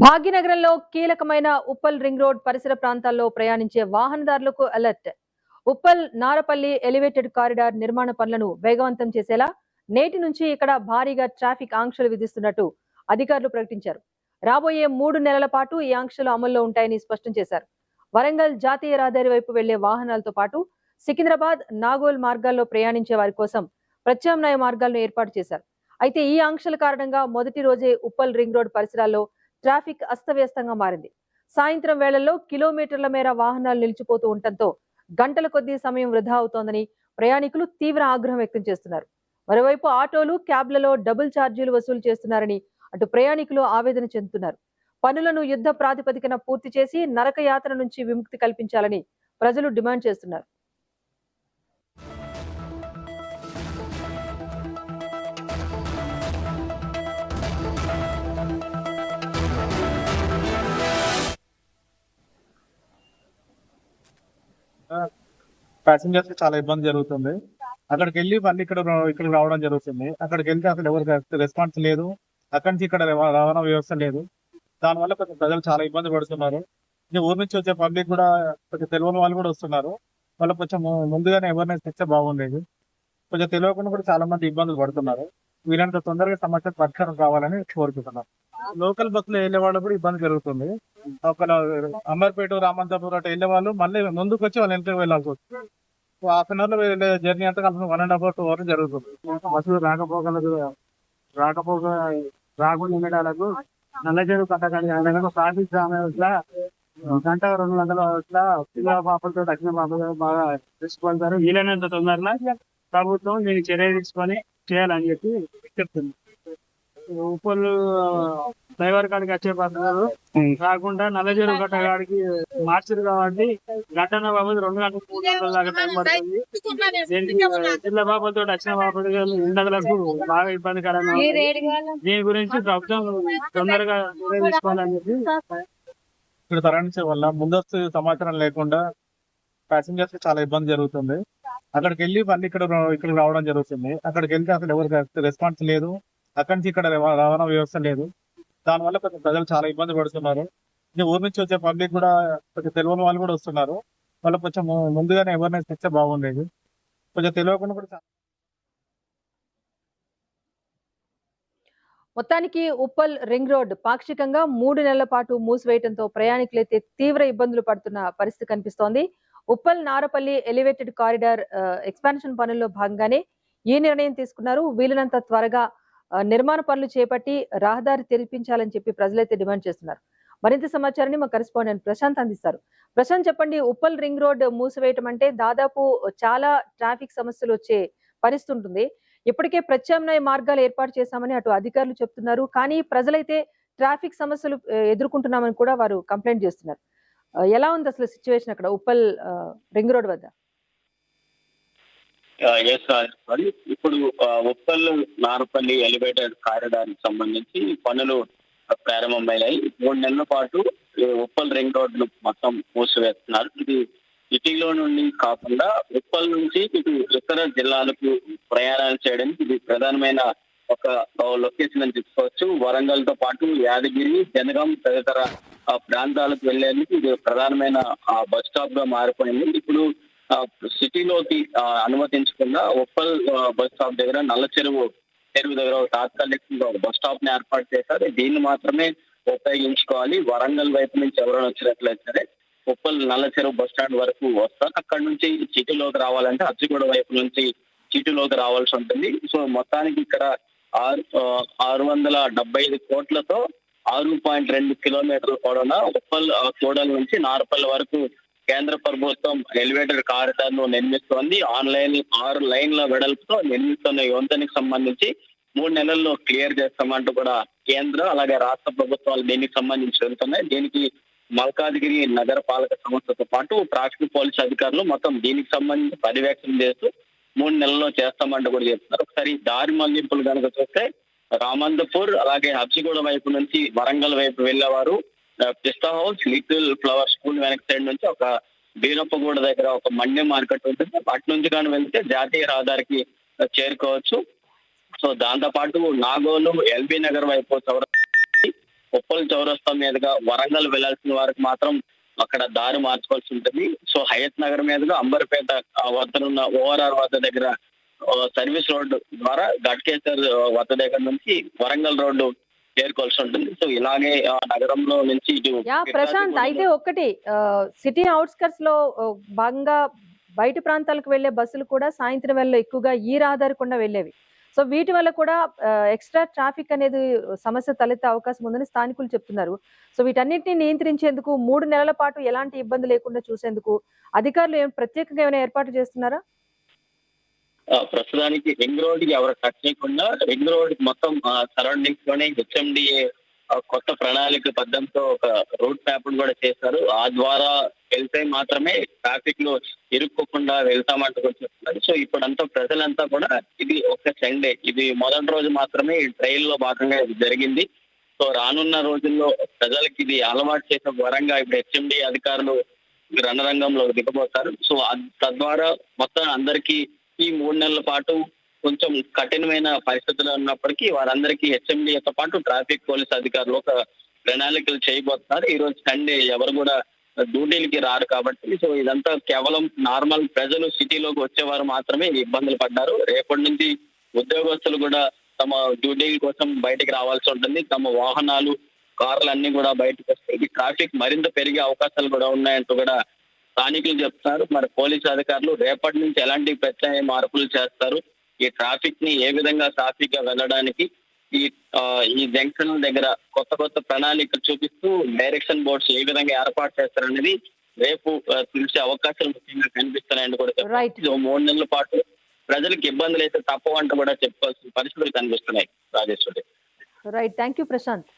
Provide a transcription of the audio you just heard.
భాగ్యనగరంలో కీలకమైన Uppal ring road పరిసర ప్రాంతాల్లో ప్రయాణించే వాహనదారులకు alert. Uppal Narapalli elevated corridor నిర్మాణ పనులను వేగవంతం చేసేలా నేటి నుంచి ఇక్కడ భారీగా ట్రాఫిక్ ఆంక్షలు విధిస్తున్నట్టు అధికారులు ప్రకటించారు. రాబోయే 3 నెలల పాటు ఈ ఆంక్షలు అమల్లో ఉంటాయని స్పష్టం చేశారు. వరంగల్ జాతీయ రహదారి వైపు వెళ్లే వాహనాలతో పాటు సికింద్రాబాద్, నాగోల్ మార్గాల్లో ప్రయాణించే వారి కోసం ప్రత్యామ్నాయ మార్గాలను ఏర్పాటు చేశారు. అయితే ఈ ఆంక్షల కారణంగా మొదటి రోజే ఉప్పల్ రింగ్ రోడ్ పరిసరాల్లో ట్రాఫిక్ అస్తవ్యస్తంగా మారింది. సాయంత్రం వేళల్లో కిలోమీటర్ల మేర వాహనాలు నిలిచిపోతూ ఉండటంతో గంటల కొద్దీ సమయం వృధా అవుతోందని ప్రయాణికులు తీవ్ర ఆగ్రహం వ్యక్తం చేస్తున్నారు. మరోవైపు ఆటోలు, క్యాబ్లలో డబుల్ ఛార్జీలు వసూలు చేస్తున్నారని అటు ప్రయాణికులు ఆవేదన చెందుతున్నారు. పనులను యుద్ధ ప్రాతిపదికన పూర్తి చేసి నరక యాత్ర నుంచి విముక్తి కల్పించాలని ప్రజలు డిమాండ్ చేస్తున్నారు. ప్యాసింజర్స్ కి చాలా ఇబ్బంది జరుగుతుంది. అక్కడికి వెళ్ళి మళ్ళీ ఇక్కడ రావడం జరుగుతుంది. అక్కడికి వెళ్తే అసలు ఎవరికి రెస్పాన్స్ లేదు. అక్కడి నుంచి ఇక్కడ రవాణా వ్యవస్థ లేదు. దానివల్ల కొంచెం ప్రజలు చాలా ఇబ్బంది పడుతున్నారు. ఊరు నుంచి వచ్చే పబ్లిక్ కూడా కొంచెం తెలియని వాళ్ళు కూడా వస్తున్నారు. వాళ్ళు కొంచెం ముందుగానే అవేర్నెస్ ఇస్తే బాగుండేది. కొంచెం తెలియకుండా కూడా చాలా మంది ఇబ్బందులు పడుతున్నారు. వీరంత తొందరగా సమస్య పరిష్కారం కావాలని కోరుకుంటున్నారు. లోకల్ బస్సులో వెళ్ళే వాళ్ళు కూడా ఇబ్బంది జరుగుతుంది. ఒక అమర్పేట, రామంతపూర్ అటు వెళ్ళే వాళ్ళు మళ్ళీ ముందుకు వచ్చి వాళ్ళు వెనక్కి వెళ్ళాల్సి వస్తుంది. హాఫ్ అన్ అవర్ లో వెళ్ళే జర్నీ అంతా కలిసి 1.5 hours 2 hours జరుగుతుంది. బస్సులు రాకుండా ఉండేటాలకు నల్లచెరువు కట్టడానికి ట్రాఫిక్ జామ్ ఇట్లా గంట 2 గంటల ఇట్లా పిల్లల పాపలతో దక్షిణ పాపలు బాగా తీసుకువెళ్తారు. వీలైనంత తొందరగా ప్రభుత్వం దీనికి చర్య తీసుకొని చేయాలని చెప్పి చెప్తుంది. ఉప్పలు డ్రైవర్ కాడికి వచ్చే పద్ధతులు కాకుండా నల్లచెరువు గట్ట కాడికి మార్చారు కాబట్టి గంటన్న బాబు 2 గంటలు 3 గంటల దాకా టైం పడుతుంది. జిల్లా బాబులతో దక్షిణ బాబులు ఇండలకు బాగా ఇబ్బందికరంగా దీని గురించి ప్రభుత్వం తొందరగా తీసుకోవాలని చెప్పి ఇక్కడ తరలించే వల్ల ముందస్తు సమాచారం లేకుండా ప్యాసింజర్స్ కి చాలా ఇబ్బంది జరుగుతుంది. అక్కడికి వెళ్ళి మళ్ళీ ఇక్కడ రావడం జరుగుతుంది. అక్కడికి వెళ్తే అసలు ఎవరికి రెస్పాన్స్ లేదు. అక్కడి నుంచి ఇక్కడ రవాణా వ్యవస్థ లేదు. దానివల్ల కొంచెం ప్రజలు చాలా ఇబ్బంది పడుతున్నారు. ఊరు నుంచి వచ్చే పబ్లిక్ కూడా కొంచెం తెలియని వాళ్ళు కూడా వస్తున్నారు. వాళ్ళు కొంచెం ముందుగానే అవేర్నెస్ ఇస్తే బాగుండేది. కొంచెం తెలియకుండా కూడా మొత్తానికి ఉప్పల్ రింగ్ రోడ్ పాక్షికంగా 3 నెలల పాటు మూసివేయడంతో ప్రయాణికులైతే తీవ్ర ఇబ్బందులు పడుతున్న పరిస్థితి కనిపిస్తోంది. Uppal Narapalli elevated corridor expansion పనుల్లో భాగంగానే ఈ నిర్ణయం తీసుకున్నారు. వీలైనంత త్వరగా నిర్మాణ పనులు చేపట్టి రహదారి తెరిపించాలని చెప్పి ప్రజలైతే డిమాండ్ చేస్తున్నారు. మరింత సమాచారాన్ని మా కరెస్పాండెంట్ ప్రశాంత్ అందిస్తారు. ప్రశాంత్, చెప్పండి, ఉప్పల్ రింగ్ రోడ్ మూసివేయటం అంటే దాదాపు చాలా ట్రాఫిక్ సమస్యలు వచ్చే పరిస్థితి ఉంటుంది. ఇప్పటికే ప్రత్యామ్నాయ మార్గాలు ఏర్పాటు చేశామని అటు అధికారులు చెప్తున్నారు. కానీ ప్రజలైతే ట్రాఫిక్ సమస్యలు ఎదుర్కొంటున్నామని కూడా వారు కంప్లైంట్ చేస్తున్నారు. ఎలా ఉంది అసలు సిచ్యువేషన్ అక్కడ ఉప్పల్ రింగ్ రోడ్ వద్ద? ఇప్పుడు ఉప్పల్ నారపల్లి ఎలివేటెడ్ కారిడార్ కి సంబంధించి పనులు ప్రారంభమయ్యాయి. 3 నెలల పాటు ఉప్పల్ రింగ్ రోడ్ ను మొత్తం మూసివేస్తున్నారు. ఇది సిటీలో నుండి కాకుండా ఉప్పల్ నుంచి ఇటు ఇతర జిల్లాలకు ప్రయాణాలు చేయడానికి ఇది ప్రధానమైన ఒక లొకేషన్ అని చెప్పుకోవచ్చు. వరంగల్ తో పాటు యాదగిరి, జనగాం తదితర ప్రాంతాలకు వెళ్లేందుకు ఇది ప్రధానమైన బస్ స్టాప్ గా మారిపోయింది. ఇప్పుడు సిటీలోకి అనుమతించకుండా ఉప్పల్ బస్ స్టాప్ దగ్గర నల్ల చెరువు దగ్గర తాత్కాలికంగా ఒక బస్ స్టాప్ ని ఏర్పాటు చేశారు. దీన్ని మాత్రమే ఉపయోగించుకోవాలి. వరంగల్ వైపు నుంచి ఎవరైనా వచ్చినట్లయితే ఉప్పల్ నల్ల చెరువు బస్ స్టాండ్ వరకు వస్తారు. అక్కడ నుంచి సిటీలోకి రావాలంటే అచ్చిగూడ వైపు నుంచి సిటీలోకి రావాల్సి ఉంటుంది. సో మొత్తానికి ఇక్కడ 675 కోట్లతో 6.2 కిలోమీటర్ల పొడవున ఉప్పల్ కూడల నుంచి నారపల్లి వరకు కేంద్ర ప్రభుత్వం ఎలివేటెడ్ కారిడార్ ను నిర్మిస్తోంది. 6 లైన్ల వెడల్పుతో నిర్మిస్తున్న ఈ వంతెనకు సంబంధించి 3 నెలల్లో క్లియర్ చేస్తామంటూ కూడా కేంద్ర అలాగే రాష్ట్ర ప్రభుత్వాలు దీనికి సంబంధించి వెళ్తున్నాయి. దీనికి మల్కాజ్గిరి నగర పాలక సంస్థతో పాటు ట్రాఫిక్ పోలీస్ అధికారులు మొత్తం దీనికి సంబంధించి పర్యవేక్షణ చేస్తూ 3 నెలల్లో చేస్తామంటూ కూడా చెప్తున్నారు. ఒకసారి దారి మళ్లింపులు కనుక చూస్తే రామంతపూర్ అలాగే హబ్సిగూడ వైపు నుంచి వరంగల్ వైపు వెళ్లేవారు పిస్తా హౌస్, లిటిల్ ఫ్లవర్ స్కూల్ వెనక సైడ్ నుంచి ఒక బీరప్పగూడ దగ్గర ఒక మండి మార్కెట్ ఉంటుంది. అటు నుంచి కానీ వెళ్తే జాతీయ రహదారికి చేరుకోవచ్చు. సో దాంతో పాటు నాగోలు, ఎల్బీ నగర్ వైపు ఉప్పల్ చౌరస్తా మీదుగా వరంగల్ వెళ్లాల్సిన వారికి మాత్రం అక్కడ దారి మార్చుకోవాల్సి ఉంటుంది. సో హయత్ నగర్ మీదుగా అంబర్పేట వద్దనున్న ఓఆర్ఆర్ వద్ద దగ్గర సర్వీస్ రోడ్డు ద్వారా ఘట్కేసర్ వద్ద దగ్గర నుంచి వరంగల్ రోడ్డు చేరుకోవాల్సి ఉంటుంది. సో ఇలాగే నగరంలో నుంచి ఇటు ప్రశాంత్, అయితే ఒక్కటి సిటీ అవుట్స్కట్స్ లో భాగంగా బయట ప్రాంతాలకు వెళ్లే బస్సులు కూడా సాయంత్రం వేళలో ఎక్కువగా ఈ రహదారి గుండా వెళ్లేవి. సో వీటి వల్ల కూడా ఎక్స్ట్రా ట్రాఫిక్ అనేది సమస్య తలెత్తే అవకాశం ఉందని స్థానికులు చెప్తున్నారు. సో వీటన్నిటిని నియంత్రించేందుకు 3 నెలల పాటు ఎలాంటి ఇబ్బంది లేకుండా చూసేందుకు అధికారులు ప్రత్యేకంగా ఏమైనా ఏర్పాటు చేస్తున్నారా? ప్రస్తుతానికి రింగ్ రోడ్ కి ఎవరు టచ్ చేయకుండా రింగ్ రోడ్ మొత్తం సరౌండింగ్స్ లోనే హెచ్ఎండిఏ కొత్త ప్రణాళిక పద్ధతితో ఒక రూట్ మ్యాప్ కూడా చేశారు. ఆ ద్వారా వెళ్తే మాత్రమే ట్రాఫిక్ లో ఇరుక్కోకుండా వెళ్తామంటూ కూడా చెప్తున్నారు. సో ఇప్పుడంతా ప్రజలంతా కూడా ఇది ఒక సండే, ఇది మొదటి రోజు మాత్రమే ఈ ట్రైల్ లో భాగంగా ఇది జరిగింది. సో రానున్న రోజుల్లో ప్రజలకి ఇది అలవాటు చేసే వరంగా ఇప్పుడు హెచ్ఎండి అధికారులు రణరంగంలో దిగబోతారు. సో తద్వారా మొత్తం అందరికీ ఈ 3 నెలల పాటు కొంచెం కఠినమైన పరిస్థితులు ఉన్నప్పటికీ వారందరికీ హెచ్ఎండితో పాటు ట్రాఫిక్ పోలీస్ అధికారులు ఒక ప్రణాళికలు చేయబోతున్నారు. ఈ రోజు సండే ఎవరు కూడా డ్యూటీలకి రారు కాబట్టి సో ఇదంతా కేవలం నార్మల్ ప్రజలు సిటీలోకి వచ్చేవారు మాత్రమే ఇబ్బందులు పడ్డారు. రేపటి నుంచి ఉద్యోగస్తులు కూడా తమ డ్యూటీల కోసం బయటికి రావాల్సి ఉంటుంది. తమ వాహనాలు, కార్లు అన్ని కూడా బయటకు వస్తాయి. ఈ ట్రాఫిక్ మరింత పెరిగే అవకాశాలు కూడా ఉన్నాయంటూ కూడా స్థానికులు చెప్తున్నారు. మరి పోలీసు అధికారులు రేపటి నుంచి ఎలాంటి ప్రత్యేక మార్పులు చేస్తారు, ఈ ట్రాఫిక్ ని ఏ విధంగా సాఫీగా వెళ్ళడానికి ఈ జంక్షన్ దగ్గర కొత్త ప్రణాళికలు చూపిస్తూ డైరెక్షన్ బోర్డ్స్ ఏ విధంగా ఏర్పాటు చేస్తారనేది రేపు తెలిసే అవకాశాలు ముఖ్యంగా కనిపిస్తున్నాయని కూడా చెప్పారు. 3 నెలల పాటు ప్రజలకు ఇబ్బందులు అయితే తప్పవంటూ కూడా చెప్పుకోవాల్సిన పరిస్థితులు కనిపిస్తున్నాయి. Rajeshwari. Right, thank you Prashanth.